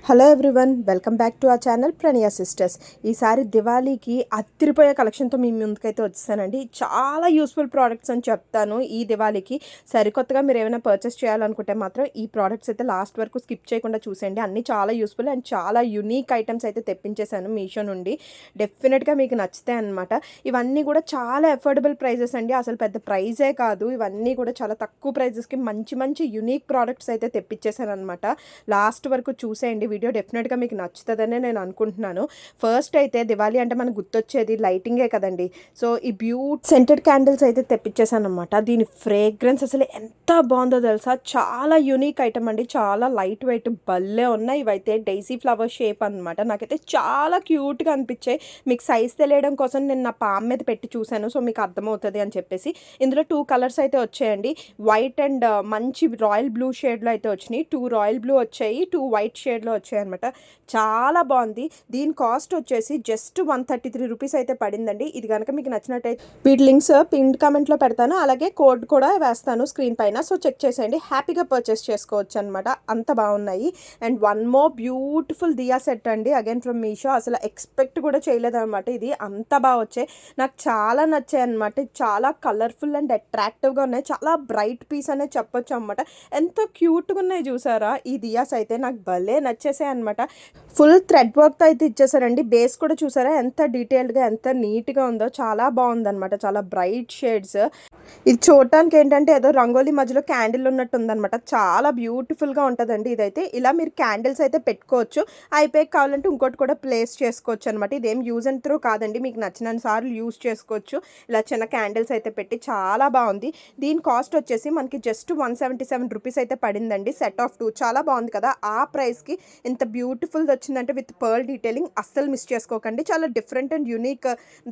Hello everyone, welcome back to our channel Pranaya sisters. ఈసారి దివాళీకి అత్తిరిపోయే కలెక్షన్తో మీ ముందుకైతే వచ్చేసానండి. చాలా యూస్ఫుల్ ప్రోడక్ట్స్ అని చెప్తాను. ఈ దివాళీకి సరికొత్తగా మీరు ఏమైనా పర్చేస్ చేయాలనుకుంటే మాత్రం ఈ ప్రోడక్ట్స్ అయితే లాస్ట్ వరకు స్కిప్ చేయకుండా చూసేయండి. అన్నీ చాలా యూస్ఫుల్ అండ్ చాలా యూనిక్ ఐటమ్స్ అయితే తెప్పించేశాను మీషో నుండి. డెఫినెట్గా మీకు నచ్చుతాయి అనమాట. ఇవన్నీ కూడా చాలా అఫోర్డబుల్ ప్రైజెస్ అండి. అసలు పెద్ద ప్రైజే కాదు, ఇవన్నీ కూడా చాలా తక్కువ ప్రైజెస్కి మంచి మంచి యూనిక్ ప్రోడక్ట్స్ అయితే తెప్పించేశాను అనమాట. లాస్ట్ వరకు చూసేయండి. వీడియో డెఫినెట్గా మీకు నచ్చుతుందనే నేను అనుకుంటున్నాను. ఫస్ట్ అయితే దివాళీ అంటే మనకు గుర్తొచ్చేది లైటింగే కదండి. సో ఈ సెంటెడ్ క్యాండిల్స్ అయితే తెప్పించేసాను అనమాట. దీని ఫ్రేగ్రెన్స్ అసలు ఎంత బాగుందో తెలుసా. చాలా యూనిక్ ఐటమ్ అండి, చాలా లైట్ వెయిట్ భలే ఉన్నాయి. ఇవైతే డైసీ ఫ్లవర్ షేప్ అనమాట. నాకైతే చాలా క్యూట్గా అనిపించాయి. మీకు సైజ్ తెలియడం కోసం నేను నా పామ్ మీద పెట్టి చూశాను, సో మీకు అర్థమవుతుంది అని చెప్పేసి. ఇందులో 2 కలర్స్ అయితే వచ్చాయండి. వైట్ అండ్ మంచి రాయల్ బ్లూ షేడ్లో అయితే వచ్చినాయి. 2 రాయల్ బ్లూ వచ్చాయి, 2 వైట్ షేడ్లో వచ్చాయి అనమాట. చాలా బాగుంది. దీని కాస్ట్ వచ్చేసి జస్ట్ 133 రూపీస్ అయితే పడిందండి. ఇది కనుక మీకు నచ్చినట్టయితే వీటి లింక్స్ పిన్ కామెంట్లో పెడతాను, అలాగే కోడ్ కూడా వేస్తాను స్క్రీన్ పైన. సో చెక్ చేసేయండి, హ్యాపీగా పర్చేస్ చేసుకోవచ్చు అనమాట. అంత బాగున్నాయి. And one more beautiful diya set అండి, అగైన్ ఫ్రమ్ మీషో. అసలు ఎక్స్పెక్ట్ కూడా చేయలేదన్నమాట. ఇది అంత బాగా వచ్చాయి, నాకు చాలా నచ్చాయి అనమాట. చాలా కలర్ఫుల్ అండ్ అట్రాక్టివ్గా ఉన్నాయి. చాలా బ్రైట్ పీస్ అనే చెప్పొచ్చు అనమాట. ఎంతో క్యూట్గా ఉన్నాయి చూసారా ఈ దియాస్ అయితే. నాకు భలే నచ్చేసాయి అనమాట. ఫుల్ థ్రెడ్ వర్క్తో అయితే ఇచ్చేసారండి. బేస్ కూడా చూసారా ఎంత డీటెయిల్డ్గా ఎంత నీట్గా ఉందో. చాలా బాగుందనమాట, చాలా బ్రైట్ షేడ్స్. ఇది చూడటానికి ఏంటంటే ఏదో రంగోలీ మధ్యలో క్యాండిల్ ఉన్నట్టు ఉందనమాట. చాలా బ్యూటిఫుల్గా ఉంటుందండి ఇదైతే. ఇలా మీరు క్యాండిల్స్ అయితే పెట్టుకోవచ్చు. అయిపోయి కావాలంటే ఇంకోటి కూడా ప్లేస్ చేసుకోవచ్చు అనమాట. ఇదేం యూజ్ అండ్ త్రూ కాదండి, మీకు నచ్చిన సార్లు యూజ్ చేసుకోవచ్చు. ఇలా చిన్న క్యాండిల్స్ అయితే పెట్టి చాలా బాగుంది. దీని కాస్ట్ వచ్చేసి మనకి జస్ట్ 177 రూపీస్ అయితే పడిందండి. సెట్ ఆఫ్ 2 చాలా బాగుంది కదా. ఆ ప్రైస్కి ఇంత బ్యూటిఫుల్ వచ్చిందంటే విత్ పర్ల్ డీటెయిలింగ్ అస్సలు మిస్ చేసుకోకండి. చాలా డిఫరెంట్ అండ్ యూనిక్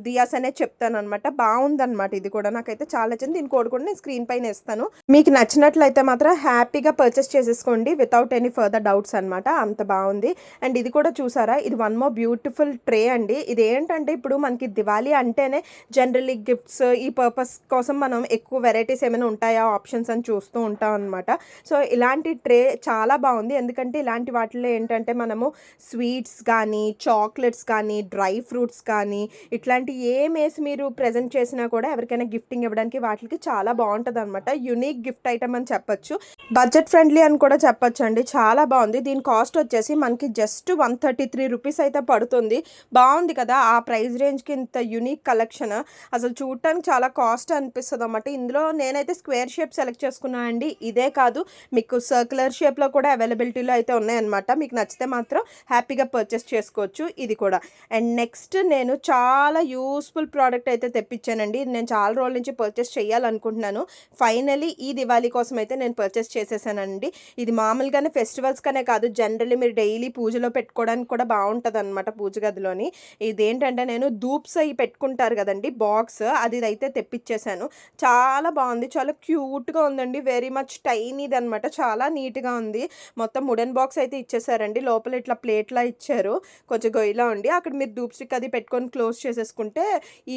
దియాస్ అనే చెప్తాను అనమాట. బాగుందన్నమాట. ఇది కూడా నాకైతే చాలా నచ్చింది. దీని కోడ్ కూడా నేను స్క్రీన్ పైన ఇస్తాను. మీకు నచ్చినట్లయితే మాత్రం హ్యాపీగా పర్చేస్ చేసేసుకోండి వితౌట్ ఎనీ ఫర్దర్ డౌట్స్ అనమాట. అంత బాగుంది. అండ్ ఇది కూడా చూసారా, ఇది వన్ మోర్ బ్యూటిఫుల్ ట్రే అండి. ఇది ఏంటంటే ఇప్పుడు మనకి దివాళీ అంటేనే జనరల్లీ గిఫ్ట్స్ ఈ పర్పస్ కోసం మనం ఎక్కువ వెరైటీస్ ఏమైనా ఉంటాయా ఆప్షన్స్ అని చూస్తూ ఉంటాం అనమాట. సో ఇలాంటి ట్రే చాలా బాగుంది. ఎందుకంటే ఇలాంటి వాటిలో ఏంటంటే మనము స్వీట్స్ కానీ చాక్లెట్స్ కానీ డ్రై ఫ్రూట్స్ కానీ ఇట్లాంటి ఏమేసి మీరు ప్రజెంట్ చేసినా కూడా ఎవరికైనా గిఫ్టింగ్ ఇవ్వడానికి వాటికి చాలా బాగుంటుంది అనమాట. యూనిక్ గిఫ్ట్ ఐటమ్ అని చెప్పొచ్చు, బడ్జెట్ ఫ్రెండ్లీ అని కూడా చెప్పొచ్చు అండి. చాలా బాగుంది. దీని కాస్ట్ వచ్చేసి మనకి జస్ట్ 133 రూపీస్ అయితే పడుతుంది. బాగుంది కదా. ఆ ప్రైస్ రేంజ్కి ఇంత యూనిక్ కలెక్షన్ అసలు చూడటానికి చాలా కాస్ట్ అనిపిస్తుంది అన్నమాట. ఇందులో నేనైతే స్క్వేర్ షేప్ సెలెక్ట్ చేసుకున్నాను అండి. ఇదే కాదు, మీకు సర్క్యులర్ షేప్లో కూడా అవైలబిలిటీలో అయితే ఉన్నాయన్నమాట. మీకు నచ్చితే మాత్రం హ్యాపీగా పర్చేస్ చేసుకోవచ్చు ఇది కూడా. అండ్ నెక్స్ట్ నేను చాలా యూస్ఫుల్ ప్రోడక్ట్ అయితే తెప్పించానండి. నేను చాలా రోజుల నుంచి పర్చేస్ చేయాలనుకుంటున్నాను. ఫైనలీ ఈ దివాళీ కోసం అయితే నేను పర్చేస్ చేసేసానండి. ఇది మామూలుగానే ఫెస్టివల్స్కనే కాదు, జనరల్లీ మీరు డైలీ పూజలో పెట్టుకోవడానికి కూడా బాగుంటుంది అనమాట పూజ గదిలోని. ఇదేంటంటే నేను ధూప్స్ అవి పెట్టుకుంటారు కదండి బాక్స్, అది అయితే తెప్పించేశాను. చాలా బాగుంది, చాలా క్యూట్గా ఉందండి. వెరీ మచ్ టైనీది అనమాట. చాలా నీట్గా ఉంది. మొత్తం వుడెన్ బాక్స్ అయితే ఇచ్చేసారండి. లోపల ఇట్లా ప్లేట్లా ఇచ్చారు, కొంచెం గొయ్యిలా ఉండి. అక్కడ మీరు ధూప్ స్టిక్ అది పెట్టుకొని క్లోజ్ చేసేసుకుంటే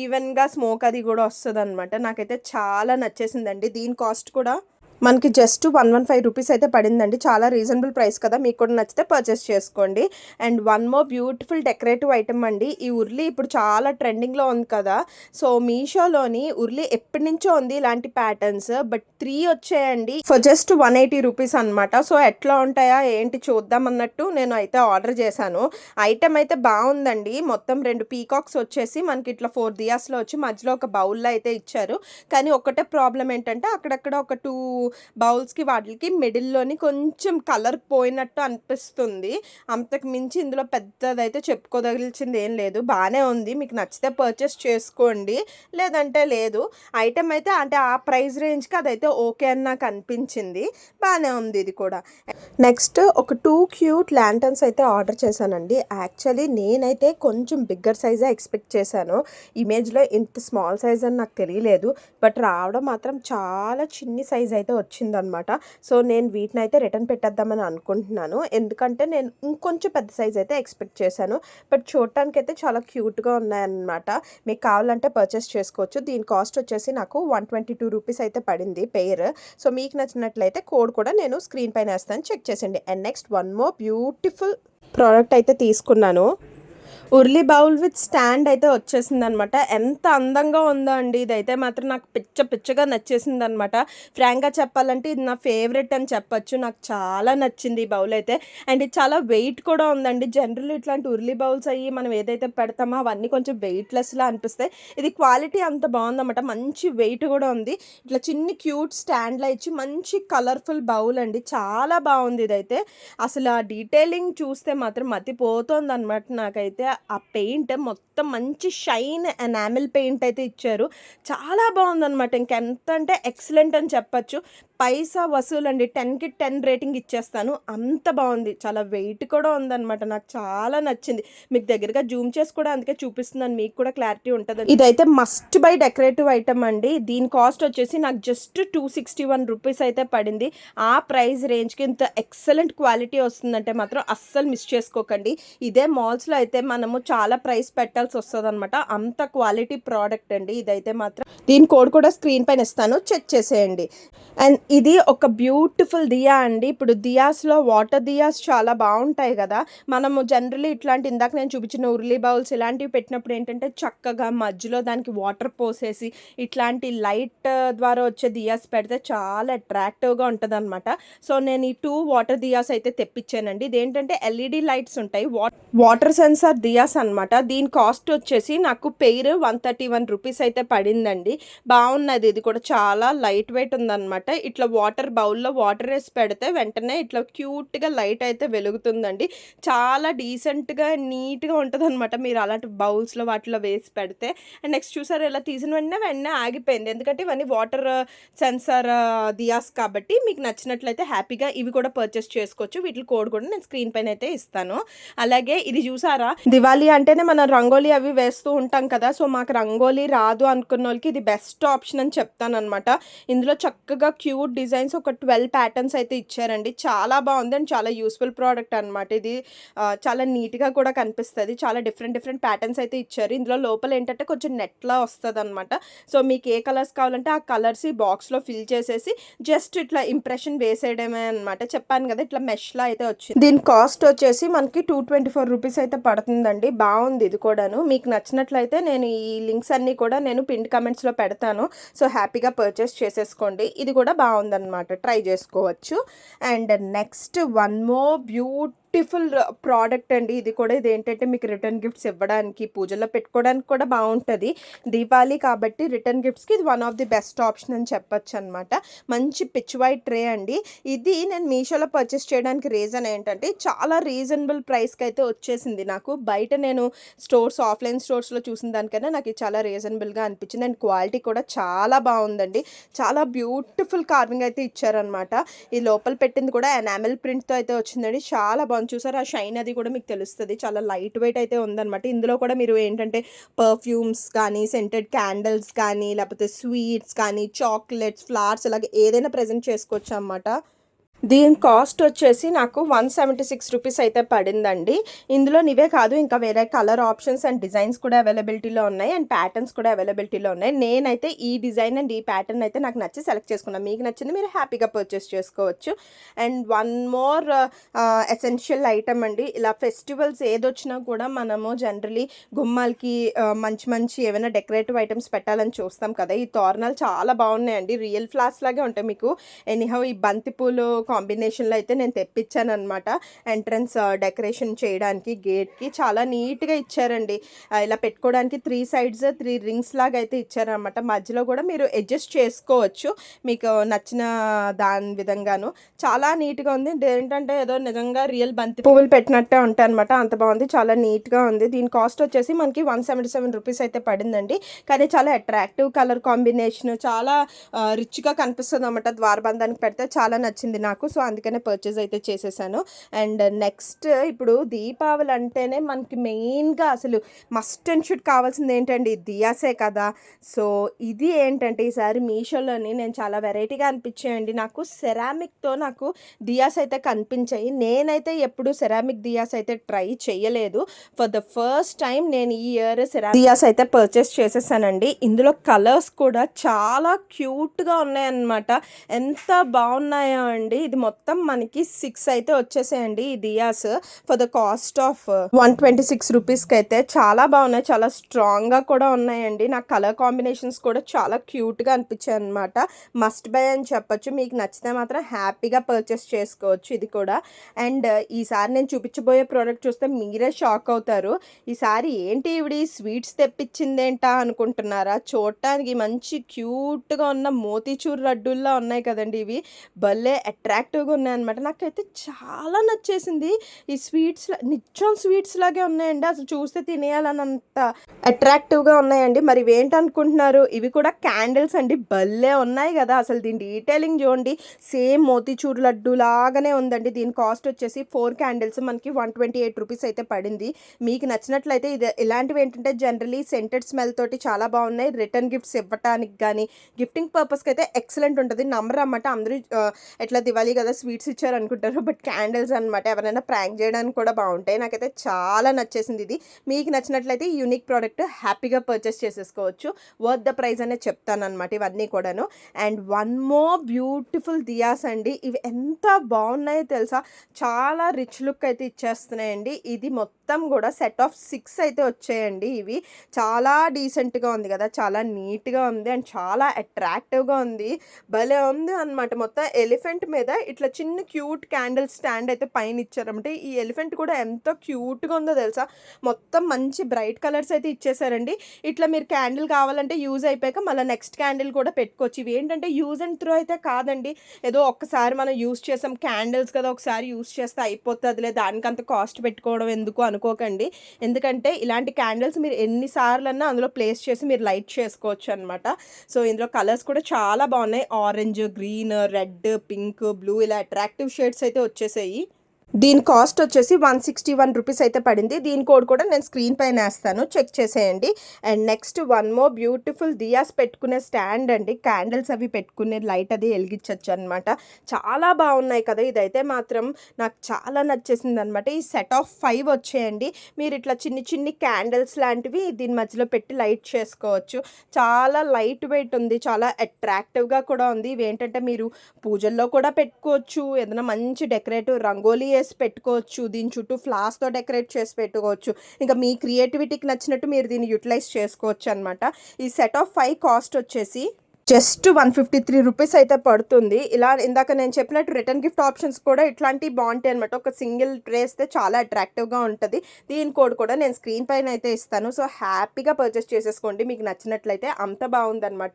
ఈవెన్గా స్మోక్ అది కూడా వస్తుంది అనమాట. నాకైతే చాలా నచ్చేసిందండి. దీని కాస్ట్ కూడా మనకి జస్ట్ 115 రూపీస్ అయితే పడిందండి. చాలా రీజనబుల్ ప్రైస్ కదా. మీకు కూడా నచ్చితే పర్చేస్ చేసుకోండి. And one more beautiful decorative item అండి. ఈ ఉర్లి ఇప్పుడు చాలా ట్రెండింగ్లో ఉంది కదా. సో మీషోలోని ఉర్లి ఎప్పటి నుంచో ఉంది ఇలాంటి ప్యాటర్న్స్, బట్ 3 వచ్చాయండి ఫర్ జస్ట్ 180 రూపీస్ అనమాట. సో ఎట్లా ఉంటాయా ఏంటి చూద్దాం అన్నట్టు నేను అయితే ఆర్డర్ చేశాను. ఐటమ్ అయితే బాగుందండి. మొత్తం 2 పీకాక్స్ వచ్చేసి మనకి ఇట్లా 4 దియాస్లో వచ్చి మధ్యలో ఒక బౌల్లో అయితే ఇచ్చారు. కానీ ఒకటే ప్రాబ్లం ఏంటంటే అక్కడక్కడ ఒక 2 బౌల్స్కి వాటికి మిడిల్లోని కొంచెం కలర్ పోయినట్టు అనిపిస్తుంది. అంతకు మించి ఇందులో పెద్దదైతే చెప్పుకోదగిల్చింది ఏం లేదు. బాగానే ఉంది. మీకు నచ్చితే పర్చేస్ చేసుకోండి, లేదంటే లేదు. ఐటమ్ అయితే అంటే ఆ ప్రైస్ రేంజ్కి అదైతే ఓకే అని నాకు అనిపించింది. బాగానే ఉంది ఇది కూడా. నెక్స్ట్ ఒక 2 క్యూట్ ల్యాంటర్న్స్ అయితే ఆర్డర్ చేశానండి. యాక్చువల్లీ నేనైతే కొంచెం బిగ్గర్ సైజే ఎక్స్పెక్ట్ చేశాను. ఇమేజ్లో ఇంత స్మాల్ సైజ్ అని నాకు తెలియలేదు, బట్ రావడం మాత్రం చాలా చిన్ని సైజ్ అయితే వచ్చిందనమాట. సో నేను వీటిని అయితే రిటర్న్ పెట్టేద్దామని అనుకుంటున్నాను. ఎందుకంటే నేను ఇంకొంచెం పెద్ద సైజ్ అయితే ఎక్స్పెక్ట్ చేశాను, బట్ చూడటానికి అయితే చాలా క్యూట్గా ఉన్నాయన్నమాట. మీకు కావాలంటే పర్చేస్ చేసుకోవచ్చు. దీని కాస్ట్ వచ్చేసి నాకు 122 రూపీస్ అయితే పడింది పెయిర్. సో మీకు నచ్చినట్లయితే కోడ్ కూడా నేను స్క్రీన్ పైన వేస్తాను, చెక్ చేసేయండి. And next one more beautiful product అయితే తీసుకున్నాను. ఉర్లీ బౌల్ విత్ స్టాండ్ అయితే వచ్చేసిందనమాట. ఎంత అందంగా ఉందో అండి, ఇదైతే మాత్రం నాకు పిచ్చగా నచ్చేసిందనమాట. ఫ్రాంక్గా చెప్పాలంటే ఇది నా ఫేవరెట్ అని చెప్పొచ్చు. నాకు చాలా నచ్చింది ఈ బౌల్ అయితే. అండ్ ఇది చాలా వెయిట్ కూడా ఉందండి. జనరల్ ఇట్లాంటి ఉర్లీ బౌల్స్ అయ్యి మనం ఏదైతే పెడతామో అవన్నీ కొంచెం వెయిట్లెస్లా అనిపిస్తాయి. ఇది క్వాలిటీ అంత బాగుందన్నమాట. మంచి వెయిట్ కూడా ఉంది. ఇట్లా చిన్ని క్యూట్ స్టాండ్లో ఇచ్చి మంచి కలర్ఫుల్ బౌల్ అండి. చాలా బాగుంది ఇదైతే. అసలు ఆ డీటెయిలింగ్ చూస్తే మాత్రం మతిపోతుంది అనమాట నాకైతే. ఆ పెయింట్ మొత్తం మంచి షైన్ ఎనామిల్ పెయింట్ అయితే ఇచ్చారు. చాలా బాగుందనమాట. ఇంకెంత అంటే ఎక్సలెంట్ అని చెప్పచ్చు. పైసా వసూలండి. 10కి 10 రేటింగ్ ఇచ్చేస్తాను. అంత బాగుంది. చాలా వెయిట్ కూడా ఉందనమాట. నాకు చాలా నచ్చింది. మీకు దగ్గరగా జూమ్ చేసి కూడా అందుకే చూపిస్తున్నాను, మీకు కూడా క్లారిటీ ఉంటుంది. ఇదైతే మస్ట్ బై డెకరేటివ్ ఐటమ్ అండి. దీని కాస్ట్ వచ్చేసి నాకు జస్ట్ 261 రూపీస్ అయితే పడింది. ఆ ప్రైస్ రేంజ్కి ఇంత ఎక్సలెంట్ క్వాలిటీ వస్తుందంటే మాత్రం అస్సలు మిస్ చేసుకోకండి. ఇదే మాల్స్లో అయితే మనము చాలా ప్రైస్ పెట్టాల్సి వస్తుంది అనమాట. అంత క్వాలిటీ ప్రోడక్ట్ అండి ఇదైతే మాత్రం. దీని కోడ్ కూడా స్క్రీన్ పైన ఇస్తాను, చెక్ చేసేయండి. అండ్ ఇది ఒక బ్యూటిఫుల్ దియా అండి. ఇప్పుడు దియాస్లో వాటర్ దియాస్ చాలా బాగుంటాయి కదా. మనము జనరల్లీ ఇట్లాంటి ఇందాక నేను చూపించిన ఉర్లీ బౌల్స్ ఇలాంటివి పెట్టినప్పుడు ఏంటంటే చక్కగా మధ్యలో దానికి వాటర్ పోసేసి ఇట్లాంటి లైట్ ద్వారా వచ్చే దియాస్ పెడితే చాలా అట్రాక్టివ్గా ఉంటుంది అనమాట. సో నేను ఈ 2 వాటర్ దియాస్ అయితే తెప్పించానండి. ఇదేంటంటే ఎల్ఈడి లైట్స్ ఉంటాయి, వాటర్ సెన్సార్ దియాస్ అనమాట. దీని కాస్ట్ వచ్చేసి నాకు పెయిర్ 131 రూపీస్ అయితే పడిందండి. బాగున్నది. ఇది కూడా చాలా లైట్ వెయిట్ ఉందన్నమాట. ఇట్లా వాటర్ బౌల్లో వాటర్ వేసి పెడితే వెంటనే ఇట్లా క్యూట్గా లైట్ అయితే వెలుగుతుందండి. చాలా డీసెంట్గా నీట్గా ఉంటుంది అనమాట మీరు అలాంటి బౌల్స్లో వాటిలో వేసి పెడితే. అండ్ నెక్స్ట్ చూసారు ఇలా తీసిన వెంటనే ఆగిపోయింది. ఎందుకంటే ఇవన్నీ వాటర్ సెన్సార్ దియాస్ కాబట్టి మీకు నచ్చినట్లయితే హ్యాపీగా ఇవి కూడా పర్చేస్ చేసుకోవచ్చు. వీటి కోడ్ కూడా నేను స్క్రీన్ పైన అయితే ఇస్తాను. అలాగే ఇది చూసారా, దివాళీ అంటేనే మనం రంగోలీ అవి వేస్తూ ఉంటాం కదా. సో మాకు రంగోలీ రాదు అనుకున్న వాళ్ళకి ఇది బెస్ట్ ఆప్షన్ అని చెప్తాను అనమాట. ఇందులో చక్కగా క్యూట్ డిజైన్స్ ఒక 12 ప్యాటర్న్స్ అయితే ఇచ్చారండి. చాలా బాగుంది అండ్ చాలా యూస్ఫుల్ ప్రోడక్ట్ అనమాట. ఇది చాలా నీట్గా కూడా కనిపిస్తుంది. చాలా డిఫరెంట్ ప్యాటర్న్స్ అయితే ఇచ్చారు. ఇందులో లోపల ఏంటంటే కొంచెం నెట్లా వస్తుంది అనమాట. సో మీకు ఏ కలర్స్ కావాలంటే ఆ కలర్స్ ఈ బాక్స్లో ఫిల్ చేసేసి జస్ట్ ఇట్లా ఇంప్రెషన్ వేసేయడమే అనమాట. చెప్పాను కదా ఇట్లా మెష్లా అయితే వచ్చింది. దీని కాస్ట్ వచ్చేసి మనకి 224 రూపీస్ అయితే పడుతుందండి. బాగుంది ఇది కూడాను. మీకు నచ్చినట్లయితే నేను ఈ లింక్స్ అన్నీ కూడా నేను పిన్ కమెంట్స్లో పెడతాను. సో హ్యాపీగా పర్చేస్ చేసేసుకోండి. ఇది కూడా బాగుందన్నమాట, ట్రై చేసుకోవచ్చు. And next one more beautiful product అండి. ఇది కూడా ఇదేంటంటే మీకు రిటర్న్ గిఫ్ట్స్ ఇవ్వడానికి, పూజల్లో పెట్టుకోవడానికి కూడా బాగుంటుంది. దీపావళి కాబట్టి రిటర్న్ గిఫ్ట్స్కి ఇది one of the best option అని చెప్పొచ్చు అనమాట. మంచి పిచ్ వైట్ ట్రే అండి. ఇది నేను మీషోలో పర్చేస్ చేయడానికి రీజన్ ఏంటంటే చాలా రీజనబుల్ ప్రైస్కి అయితే వచ్చేసింది నాకు. బయట నేను ఆఫ్లైన్ స్టోర్స్లో చూసిన దానికన్నా నాకు ఇది చాలా రీజనబుల్గా అనిపించింది. అండ్ క్వాలిటీ కూడా చాలా బాగుందండి. చాలా బ్యూటిఫుల్ కార్వింగ్ అయితే ఇచ్చారనమాట. ఈ లోపల పెట్టింది కూడా ఎనామిల్ ప్రింట్తో అయితే వచ్చిందండి. చాలా బాగుంది. చూసారు ఆ షైన్ అది కూడా మీకు తెలుస్తుంది. చాలా లైట్ వెయిట్ అయితే ఉందన్నమాట. ఇందులో కూడా మీరు ఏంటంటే పర్ఫ్యూమ్స్ కానీ, సెంటెడ్ క్యాండిల్స్ కానీ, లేకపోతే స్వీట్స్ కానీ, చాక్లెట్స్, ఫ్లవర్స్ ఇలాగ ఏదైనా ప్రజెంట్ చేసుకోవచ్చు అన్నమాట. దీని కాస్ట్ వచ్చేసి నాకు 176 రూపీస్ అయితే పడిందండి. ఇందులో ఇవే కాదు ఇంకా వేరే కలర్ ఆప్షన్స్ అండ్ డిజైన్స్ కూడా అవైలబిలిటీలో ఉన్నాయి అండ్ ప్యాటర్న్స్ కూడా అవైలబిలిటీలో ఉన్నాయి. నేనైతే ఈ డిజైన్ అండ్ ఈ ప్యాటర్న్ అయితే నాకు నచ్చి సెలెక్ట్ చేసుకున్నాను. మీకు నచ్చింది మీరు హ్యాపీగా పర్చేస్ చేసుకోవచ్చు. And one more essential item అండి. ఇలా ఫెస్టివల్స్ ఏదొచ్చినా కూడా మనము జనరలీ గుమ్మాలకి మంచి ఏమైనా డెకరేటివ్ ఐటమ్స్ పెట్టాలని చూస్తాం కదా. ఈ తోరణాలు చాలా బాగున్నాయండి. రియల్ ఫ్లవర్స్ లాగే ఉంటాయి. మీకు ఎనీహౌ ఈ బంతిపూలు కాంబినేషన్లో అయితే నేను తెప్పించాను అనమాట. ఎంట్రన్స్ డెకరేషన్ చేయడానికి గేట్కి చాలా నీట్గా ఇచ్చారండి. ఇలా పెట్టుకోవడానికి 3 సైడ్స్ 3 రింగ్స్ లాగా అయితే ఇచ్చారనమాట. మధ్యలో కూడా మీరు అడ్జస్ట్ చేసుకోవచ్చు మీకు నచ్చిన దాని విధంగాను. చాలా నీట్గా ఉంది. ఏంటంటే ఏదో నిజంగా రియల్ బంతి పువ్వులు పెట్టినట్టే ఉంటాయి అనమాట. అంత బాగుంది. చాలా నీట్గా ఉంది. దీని కాస్ట్ వచ్చేసి మనకి 177 రూపీస్ అయితే పడిందండి. కానీ చాలా అట్రాక్టివ్ కలర్ కాంబినేషన్, చాలా రిచ్గా కనిపిస్తుంది అనమాట. ద్వారబంధానికి పెడితే చాలా నచ్చింది నాకు. సో అందుకనే పర్చేజ్ అయితే చేసేసాను. అండ్ నెక్స్ట్ ఇప్పుడు దీపావళి అంటేనే మనకి మెయిన్గా అసలు మస్ట్ అండ్ షుడ్ కావాల్సింది ఏంటండి, దియాసే కదా. సో ఇది ఏంటంటే ఈసారి మీషోలోని నేను చాలా వెరైటీగా అనిపించాయండి. నాకు సెరామిక్తో నాకు దియాస్ అయితే కనిపించాయి. నేనైతే ఎప్పుడు సెరామిక్ దియాస్ అయితే ట్రై చేయలేదు. ఫర్ ద ఫస్ట్ టైం నేను ఈ ఇయర్ సెరామిక్ దియాస్ అయితే పర్చేస్ చేసేసానండి. ఇందులో కలర్స్ కూడా చాలా క్యూట్గా ఉన్నాయన్నమాట. ఎంత బాగున్నాయో అండి. ఇది మొత్తం మనకి 6 అయితే వచ్చేసాయండి ఈ diyas for the cost of 126 రూపీస్కి అయితే చాలా బాగున్నాయి, చాలా స్ట్రాంగ్గా కూడా ఉన్నాయండి. నాకు కలర్ కాంబినేషన్స్ కూడా చాలా క్యూట్గా అనిపించాయి అనమాట. మస్ట్ బై అని చెప్పొచ్చు. మీకు నచ్చితే మాత్రం హ్యాపీగా పర్చేస్ చేసుకోవచ్చు ఇది కూడా. అండ్ ఈసారి నేను చూపించబోయే ప్రోడక్ట్ చూస్తే మీరే షాక్ అవుతారు. ఈసారి ఏంటి ఇవిడి స్వీట్స్ తెప్పించిందేంటా అనుకుంటున్నారా? చూడటానికి మంచి క్యూట్గా ఉన్న మోతీచూర్ లడ్డూల్లా ఉన్నాయి కదండి. ఇవి భలే అట్రాక్టివ్గా ఉన్నాయన్నమాట. నాకైతే చాలా నచ్చేసింది. ఈ స్వీట్స్ నిజం స్వీట్స్ లాగే ఉన్నాయండి. అసలు చూస్తే తినేయాలన్నంత అట్రాక్టివ్గా ఉన్నాయండి. మరి ఇవేంటనుకుంటున్నారు? ఇవి కూడా క్యాండిల్స్ అండి. భలే ఉన్నాయి కదా. అసలు దీని డీటెయిలింగ్ చూడండి. సేమ్ మోతీచూర్ లడ్డు లాగానే ఉందండి. దీని కాస్ట్ వచ్చేసి 4 క్యాండిల్స్ మనకి 128 రూపీస్ అయితే పడింది. మీకు నచ్చినట్లయితే ఇలాంటివి ఏంటంటే జనరలీ సెంటెడ్ స్మెల్ తోటి చాలా బాగున్నాయి. రిటర్న్ గిఫ్ట్స్ ఇవ్వటానికి కానీ గిఫ్టింగ్ పర్పస్కి అయితే ఎక్సలెంట్ ఉంటుంది. నమ్మరు అన్నమాట. అందరూ ఎట్లా దివాళీ కదా స్వీట్స్ ఇచ్చారు అనుకుంటారు, బట్ క్యాండిల్స్ అనమాట. ఎవరైనా ప్రాంక్ చేయడానికి కూడా బాగుంటాయి. నాకైతే చాలా నచ్చేసింది ఇది. మీకు నచ్చినట్లయితే ఈ యూనిక్ ప్రోడక్ట్ హ్యాపీగా పర్చేస్ చేసేసుకోవచ్చు. వర్త్ ద ప్రైస్ అనే చెప్తాను అనమాట ఇవన్నీ కూడాను. And one more beautiful diyas అండి. ఇవి ఎంత బాగున్నాయో తెలుసా, చాలా రిచ్ లుక్ అయితే ఇచ్చేస్తున్నాయండి. ఇది మొత్తం కూడా సెట్ ఆఫ్ 6 అయితే వచ్చాయండి. ఇవి చాలా డీసెంట్గా ఉంది కదా, చాలా నీట్గా ఉంది అండ్ చాలా అట్రాక్టివ్గా ఉంది. భలే ఉంది అనమాట. మొత్తం ఎలిఫెంట్ మీద ఇట్లా చిన్న క్యూట్ క్యాండిల్ స్టాండ్ అయితే పైన ఇచ్చారంటే ఈ ఎలిఫెంట్ కూడా ఎంతో క్యూట్గా ఉందో తెలుసా. మొత్తం మంచి బ్రైట్ కలర్స్ అయితే ఇచ్చేసారండి. ఇట్లా మీరు క్యాండిల్ కావాలంటే యూజ్ అయిపోయాక మళ్ళీ నెక్స్ట్ క్యాండిల్ కూడా పెట్టుకోవచ్చు. ఇవి ఏంటంటే యూజ్ అండ్ త్రో అయితే కాదండి. ఏదో ఒక్కసారి మనం యూజ్ చేసాం క్యాండిల్స్ కదా, ఒకసారి యూజ్ చేస్తే అయిపోతుందిలే, దానికంత కాస్ట్ పెట్టుకోవడం ఎందుకు అనుకోకండి. ఎందుకంటే ఇలాంటి క్యాండిల్స్ మీరు ఎన్నిసార్లన్నా అందులో ప్లేస్ చేసి మీరు లైట్ చేసుకోవచ్చు అనమాట. సో ఇందులో కలర్స్ కూడా చాలా బాగున్నాయి. Orange, green, red, pink, blue ఇలా అట్రాక్టివ్ షేడ్స్ అయితే వచ్చేసాయి. దీని కాస్ట్ వచ్చేసి 161 రూపీస్ అయితే పడింది. దీని కోడ్ కూడా నేను స్క్రీన్ పైన వేస్తాను, చెక్ చేసేయండి. And next one more beautiful diyas పెట్టుకునే స్టాండ్ అండి. క్యాండిల్స్ అవి పెట్టుకునే లైట్ అది వెలిగించవచ్చు అనమాట. చాలా బాగున్నాయి కదా. ఇదైతే మాత్రం నాకు చాలా నచ్చేసింది అనమాట. ఈ సెట్ ఆఫ్ 5 వచ్చేయండి. మీరు ఇట్లా చిన్ని చిన్ని క్యాండిల్స్ లాంటివి దీని మధ్యలో పెట్టి లైట్ చేసుకోవచ్చు. చాలా లైట్ వెయిట్ ఉంది, చాలా అట్రాక్టివ్గా కూడా ఉంది. ఇవి ఏంటంటే మీరు పూజల్లో కూడా పెట్టుకోవచ్చు. ఏదైనా మంచి డెకరేటివ్ రంగోలీ వేసి పెట్టుకోవచ్చు. దీని చుట్టూ ఫ్లవర్స్తో డెకరేట్ చేసి పెట్టుకోవచ్చు. ఇంకా మీ క్రియేటివిటీకి నచ్చినట్టు మీరు దీన్ని యూటిలైజ్ చేసుకోవచ్చు అనమాట. ఈ సెట్ ఆఫ్ 5 కాస్ట్ వచ్చేసి జస్ట్ 153 రూపీస్ అయితే పడుతుంది. ఇలా ఇందాక నేను చెప్పినట్టు రిటర్న్ గిఫ్ట్ ఆప్షన్స్ కూడా ఇట్లాంటివి బాగుంటాయి అనమాట. ఒక సింగిల్ వేస్తే చాలా అట్రాక్టివ్గా ఉంటుంది. దీని కోడ్ కూడా నేను స్క్రీన్ పైన అయితే ఇస్తాను. సో హ్యాపీగా పర్చేస్ చేసేసుకోండి మీకు నచ్చినట్లయితే. అంత బాగుందనమాట.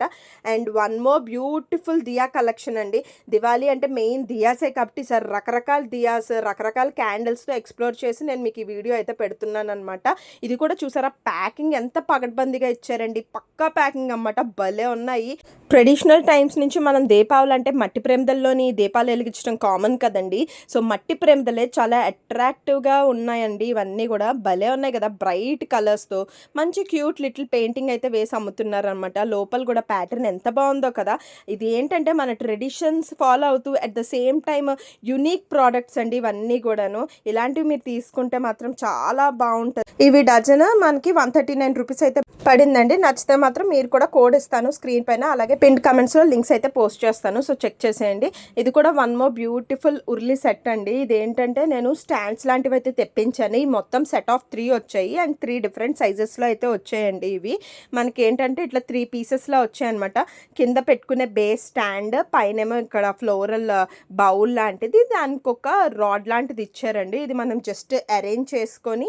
And one more beautiful diya collection అండి. దివాళీ అంటే మెయిన్ దియాసే కాబట్టి సార్ రకరకాల దియాస్, రకరకాల క్యాండిల్స్తో ఎక్స్ప్లోర్ చేసి నేను మీకు ఈ వీడియో అయితే పెడుతున్నాను అనమాట. ఇది కూడా చూసారా, ప్యాకింగ్ ఎంత పగడ్బందీగా ఇచ్చారండి. పక్కా ప్యాకింగ్ అన్నమాట. భలే ఉన్నాయి. ట్రెడిషనల్ టైమ్స్ నుంచి మనం దీపావళి అంటే మట్టి ప్రేమిదల్లోని దీపాలు వెలిగించడం కామన్ కదండి. సో మట్టి ప్రేమిదలే చాలా అట్రాక్టివ్గా ఉన్నాయండి. ఇవన్నీ కూడా భలే ఉన్నాయి కదా, బ్రైట్ కలర్స్తో మంచి క్యూట్ లిటిల్ పెయింటింగ్ అయితే వేసి అమ్ముతున్నారు అనమాట. లోపల కూడా ప్యాటర్న్ ఎంత బాగుందో కదా. ఇది ఏంటంటే మన ట్రెడిషన్స్ ఫాలో అవుతూ at the same time unique products అండి ఇవన్నీ కూడాను. ఇలాంటివి మీరు తీసుకుంటే మాత్రం చాలా బాగుంటుంది. ఇవి డజన్ మనకి 139 రూపీస్ అయితే పడిందండి. నచ్చితే మాత్రం మీరు కూడా కోడ్ ఇస్తాను స్క్రీన్ పైన, అలాగే పిన్ కమెంట్స్లో లింక్స్ అయితే పోస్ట్ చేస్తాను. సో చెక్ చేసేయండి. ఇది కూడా one more beautiful urli set అండి. ఇది ఏంటంటే నేను స్టాండ్స్ లాంటివి అయితే తెప్పించాను. ఈ మొత్తం సెట్ ఆఫ్ 3 వచ్చాయి అండ్ 3 డిఫరెంట్ సైజెస్లో అయితే వచ్చాయండి. ఇవి మనకి ఏంటంటే ఇట్లా 3 పీసెస్లో వచ్చాయన్నమాట. కింద పెట్టుకునే బేస్ స్టాండ్, పైనేమో ఇక్కడ ఫ్లోరల్ బౌల్ లాంటిది, దానికి ఒక రాడ్ లాంటిది ఇచ్చారండి. ఇది మనం జస్ట్ అరేంజ్ చేసుకొని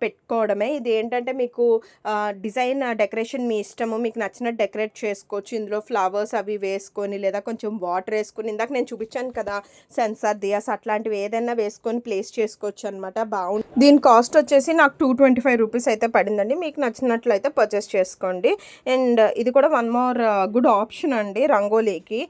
పెట్టుకోవడమే. ఇది ఏంటంటే మీకు డిజైన్ డెకరేషన్ మీ ఇష్టము, మీకు నచ్చినట్టు డెకరేట్ చేసుకోవచ్చు. ఇందులో ఫ్లవర్స్ అవి వేసుకొని లేదా కొంచెం వాటర్ వేసుకొని, ఇందాక నేను చూపించాను కదా సెన్సార్ దియాస్, అట్లాంటివి ఏదైనా వేసుకొని ప్లేస్ చేసుకోవచ్చు అనమాట. బాగుంది. దీని కాస్ట్ వచ్చేసి నాకు 225 రూపీస్ అయితే పడిందండి. మీకు నచ్చినట్లయితే పర్చేస్ చేసుకోండి. అండ్ ఇది కూడా వన్ మోర్ గుడ్ ఆప్షన్ అండి రంగోలీకి.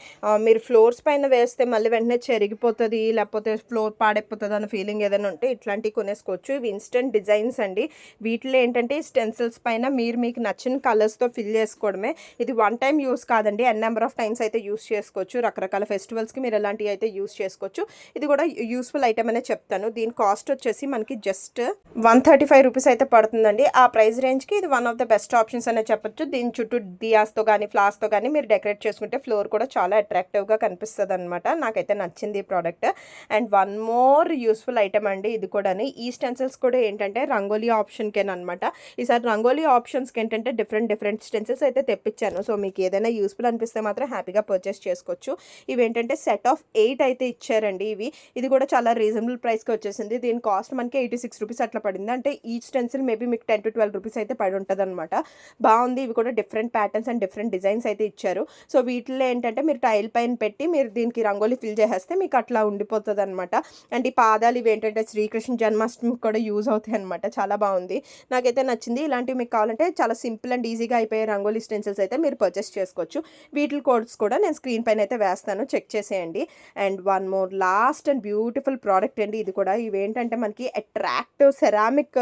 మీరు ఫ్లోర్స్ పైన వేస్తే మళ్ళీ వెంటనే చెరిగిపోతుంది, లేకపోతే ఫ్లోర్ పాడైపోతుంది అన్న ఫీలింగ్ ఏదైనా ఉంటే ఇట్లాంటివి కొనేసుకోవచ్చు. ఇవి ఇన్స్టెంట్ డిజైన్స్ అండి. వీటిలో ఏంటంటే స్టెన్సిల్స్ పైన మీరు మీకు నచ్చిన కలర్స్తో ఫిల్ చేసుకోవడమే. ఇది వన్ టైం యూస్ కాదండి, ఎన్ నెంబర్ ఆఫ్ టైమ్స్ అయితే యూస్ చేసుకోవచ్చు. రకరకాల ఫెస్టివల్స్కి మీరు ఎలాంటివి అయితే యూస్ చేసుకోవచ్చు. ఇది కూడా యూస్ఫుల్ ఐటమ్ అనే చెప్తాను. దీని కాస్ట్ వచ్చేసి మనకి జస్ట్ 135 రూపీస్ అయితే పడుతుందండి. ఆ ప్రైస్ రేంజ్కి ఇది one of the best options అనే చెప్పొచ్చు. దీని చుట్టూ దియాస్తో కానీ ఫ్లాస్తో కానీ మీరు డెకరేట్ చేసుకుంటే ఫ్లోర్ కూడా చాలా అట్రాక్టివ్గా కనిపిస్తుంది అనమాట. నాకైతే నచ్చింది ఈ product. And one more useful item అండి ఇది కూడా. ఈ స్టెన్సిల్స్ కూడా ఏంటంటే రంగోలీ ఆప్షన్కేనమాట. ఈసారి రంగోలీ ఆప్షన్స్కి ఏంటంటే డిఫరెంట్ స్టెన్సిల్స్ అయితే తెప్పించాను. సో మీకు ఏదైనా యూస్ఫుల్ అనిపిస్తే మాత్రం హ్యాపీగా పర్చేస్ చేసుకోవచ్చు. ఇవి ఏంటంటే సెట్ ఆఫ్ 8 అయితే ఇచ్చారండి. ఇది కూడా చాలా రీజనబుల్ ప్రైస్కి వచ్చేసింది. దీని కాస్ట్ మనకి 86 రూపీస్ అట్లా పడింది. అంటే ఈ స్టెన్సిల్ మేబీ మీకు 10 to 12 రూపీస్ అయితే పడి ఉంటుంది అనమాట. బాగుంది. ఇవి కూడా different patterns and different designs అయితే ఇచ్చారు. సో వీటిలో ఏంటంటే మీరు టైల్ పైన పెట్టి మీరు దీనికి రంగోలీ ఫిల్ చేసేస్తే మీకు అట్లా ఉండిపోతుంది అనమాట. అండ్ ఈ పాదాలు ఇవి ఏంటంటే శ్రీకృష్ణ జన్మాష్టమికి కూడా యూజ్ అవుతాయి అనమాట. చాలా బాగుంది, నాకైతే నచ్చింది. ఇలాంటివి మీకు కావాలంటే చాలా సింపుల్ అండ్ ఈజీగా అయిపోయే రంగోలీ స్టెన్సిల్స్ అయితే మీరు పర్చేస్ చేసుకోవచ్చు. వీటి కోడ్స్ కూడా నేను స్క్రీన్ పైన అయితే వేస్తాను, చెక్ చేసేయండి. And one more last and beautiful product అండి ఇది కూడా. ఇవి ఏంటంటే మనకి అట్రాక్టివ్ సెరామిక్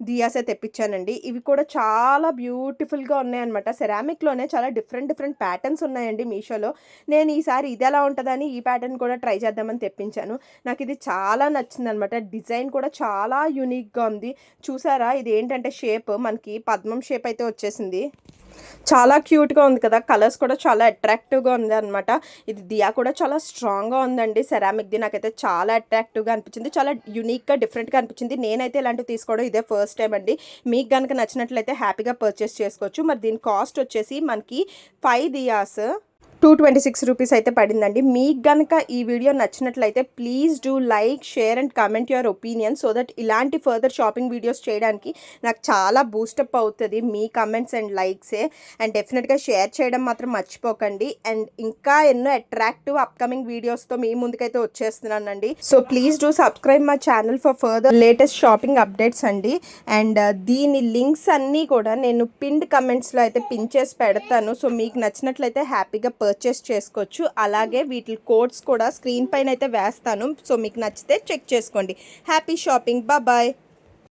దియాసే తెప్పించానండి. ఇవి కూడా చాలా బ్యూటిఫుల్గా ఉన్నాయన్నమాట. సెరామిక్లోనే చాలా డిఫరెంట్ ప్యాటర్న్స్ ఉన్నాయండి మీషోలో. నేను ఈసారి ఇది ఎలా ఉంటుందని ఈ ప్యాటర్న్ కూడా ట్రై చేద్దామని తెప్పించాను. నాకు ఇది చాలా నచ్చింది అనమాట. డిజైన్ కూడా చాలా యూనిక్గా ఉంది. చూసారా, ఇది ఏంటంటే షేప్ మనకి పద్మం షేప్ అయితే వచ్చేసింది. చాలా క్యూట్గా ఉంది కదా. కలర్స్ కూడా చాలా అట్రాక్టివ్గా ఉంది అనమాట. ఇది దియా కూడా చాలా స్ట్రాంగ్గా ఉందండి. సెరామిక్ది నాకైతే చాలా అట్రాక్టివ్గా అనిపించింది. చాలా యూనిక్గా డిఫరెంట్గా అనిపించింది. నేనైతే ఇలాంటివి తీసుకోవడం ఇదే ఫస్ట్ టైం అండి. మీకు కనుక నచ్చినట్లయితే హ్యాపీగా పర్చేస్ చేసుకోవచ్చు. మరి దీని కాస్ట్ వచ్చేసి మనకి 5 దియాస్ 226 రూపీస్ అయితే పడిందండి. మీకు కనుక ఈ వీడియో నచ్చినట్లయితే please do like, share and comment your opinion so that ఇలాంటి ఫర్దర్ షాపింగ్ వీడియోస్ చేయడానికి నాకు చాలా బూస్టప్ అవుతుంది. మీ కమెంట్స్ అండ్ లైక్సే. అండ్ డెఫినెట్గా షేర్ చేయడం మాత్రం మర్చిపోకండి. అండ్ ఇంకా ఎన్నో అట్రాక్టివ్ అప్కమింగ్ వీడియోస్తో మీ ముందుకైతే వచ్చేస్తున్నానండి. So please do subscribe my channel for further latest shopping updates అండి. అండ్ దీని లింక్స్ అన్నీ కూడా నేను పిన్డ్ కమెంట్స్లో అయితే పిన్ చేసి పెడతాను. సో మీకు నచ్చినట్లయితే హ్యాపీగా పర్చేస్ చేసుకోవచ్చు. అలాగే వీటి కోడ్స్ కూడా స్క్రీన్ పైన అయితే వేస్తాను. సో మీకు నచ్చితే చెక్ చేసుకోండి. Happy shopping, bye.